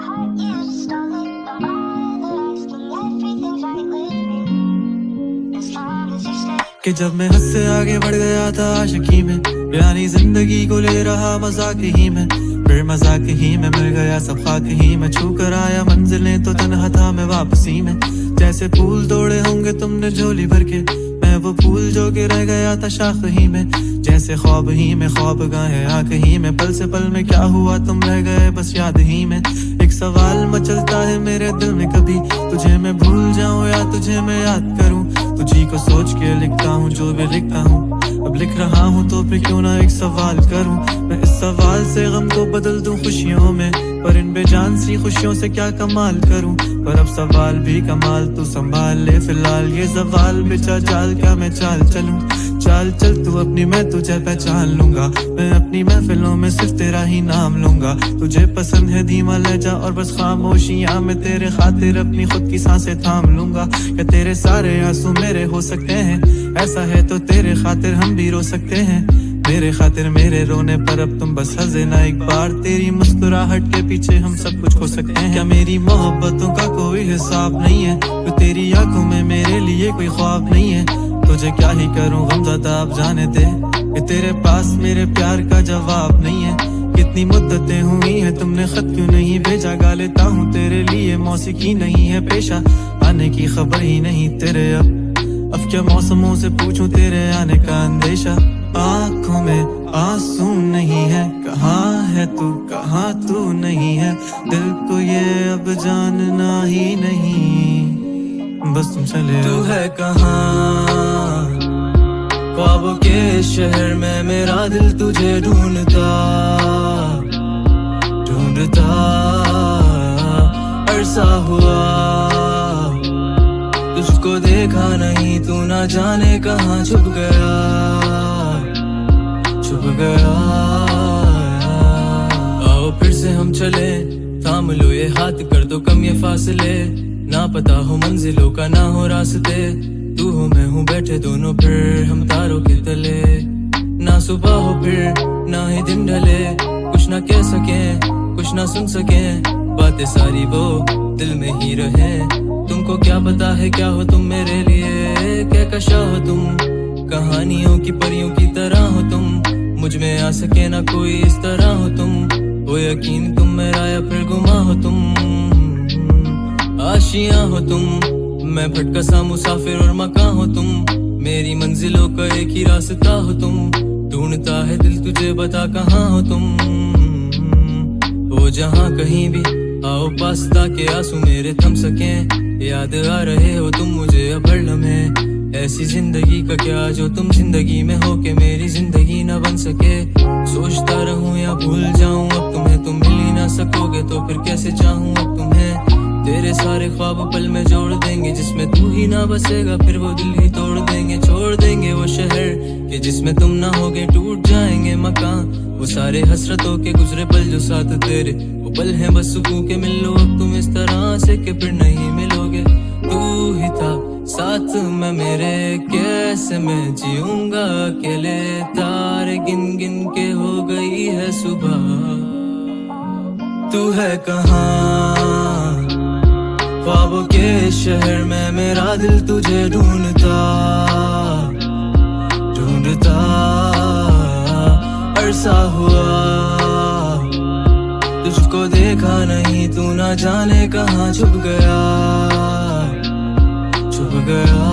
heart used to stolen, but all the rest and everything's right with me. As long as you stay. कि जब मैं हद से आगे बढ़ गया था आशिकी में, यानी जिंदगी को ले रहा मजाक ही में, फिर मजाक ही में मिल गया सब खाक ही में, छू कर आया मंजिलें तो तन्हा था मैं वापसी में। जैसे फूल तोड़े होंगे तुमने झोली भर के, मैं वो फूल जो कि रह गया था शाख ही में। जैसे ख्वाब ही में ख्वाब गाहे आंख ही में, पल से पल में क्या हुआ तुम रह गए बस याद ही में। एक सवाल मचलता है मेरे दिल में, कभी तुझे मैं भूल जाऊं या तुझे मैं याद करूं। तुझी को सोच के लिखता हूँ जो भी लिखता हूँ, अब लिख रहा हूँ तो फिर क्यों ना एक सवाल करूं। मैं इस सवाल से गम को बदल दूं खुशियों में, पर इन बेजान सी खुशियों से क्या कमाल करूं। पर अब सवाल भी कमाल तू संभाल ले, फिलहाल ये सवाल बिछा जाल क्या मैं चाल चलूं। चाल चल तू अपनी, मैं तुझे पहचान लूंगा, मैं अपनी महफिलों में सिर्फ तेरा ही नाम लूंगा। तुझे पसंद है धीमा लहजा और बस खामोशियां, मैं तेरे खातिर अपनी खुद की सांसें थाम लूंगा। क्या तेरे सारे आंसू मेरे हो सकते हैं, ऐसा है तो तेरे खातिर हम भी रो सकते हैं। मेरे खातिर मेरे रोने पर अब तुम बस हंसे ना एक बार, तेरी मुस्कुराहट के पीछे हम सब कुछ खो सकते हैं। क्या मेरी मोहब्बतों का कोई हिसाब नहीं है, तो तेरी आंखों में मेरे लिए कोई ख्वाब नहीं है। तुझे क्या ही करूं गमज़दा अब जाने दे, कि तेरे पास मेरे प्यार का जवाब नहीं है। कितनी मुद्दतें हुई हैं तुमने खत क्यों नहीं भेजा, गा लेता हूँ तेरे लिए मौसीकी नहीं है पेशा। आने की खबर ही नहीं तेरे अब क्या मौसमों से पूछूं तेरे आने का अंदेशा। आंखों में आंसू नहीं है, कहाँ है तू कहाँ तू नहीं है, दिल को ये अब जानना ही नहीं, बस तुम चले। तू है कहाँ ख्वाबों के शहर में, मेरा दिल तुझे ढूंढता ढूंढता अरसा हुआ। तुझको देखा नहीं तू ना जाने कहाँ छुप गया छुप गया। आओ फिर से हम चले, थाम लो ये हाथ, कर दो कम ये फासले। ना पता हो मंजिलों का ना हो रास्ते, तू हो मैं हूँ बैठे दोनों फिर हम तारों के तले। ना सुबह हो फिर ना ही दिन ढले, कुछ ना कह सके कुछ ना सुन सके, बातें सारी वो दिल में ही रहे। तुमको क्या पता है क्या हो तुम मेरे लिए, क्या कशा हो तुम, कहानियों की परियों की तरह हो तुम। मुझ में आ सके ना कोई इस तरह हो तुम, हो यकीन तुम मेरा या फिर गुमा हो तुम। आशियां हो तुम, मैं भटका सा मुसाफिर और मकान हो तुम, मेरी मंजिलों का एक ही रास्ता हो तुम। ढूंढता है दिल तुझे बता कहाँ हो तुम, हो जहाँ कहीं भी आओ पास ताकि आंसू मेरे थम सके। याद आ रहे हो तुम मुझे अब हर लम्हे, ऐसी जिंदगी का क्या जो तुम जिंदगी में हो के मेरी जिंदगी न बन सके। सोचता रहूं या भूल जाऊं अब तुम्हें, तुम मिल ही ना सकोगे तो फिर कैसे चाहूं अब तुम्हें। तेरे सारे ख्वाब पल में जोड़ देंगे, जिसमें तू ही ना बसेगा फिर वो दिल ही तोड़ देंगे। छोड़ देंगे वो शहर कि जिसमें तुम ना होगे, टूट जाएंगे मकान वो सारे हसरतों के गुजरे पल जो साथ तेरे, वो पल हैं बस सुकून के। मिल लो अब तुम इस तरह से कि फिर नहीं मिलोगे। तू ही था साथ में मेरे, कैसे मैं जीऊंगा अकेले। तारे गिन गिन के हो गई है सुबह, तू है कहाँ ख्वाबों के शहर में, मेरा दिल तुझे ढूंढता ढूंढता अरसा हुआ। तुझको देखा नहीं तू ना जाने कहाँ छुप गया छुप गया।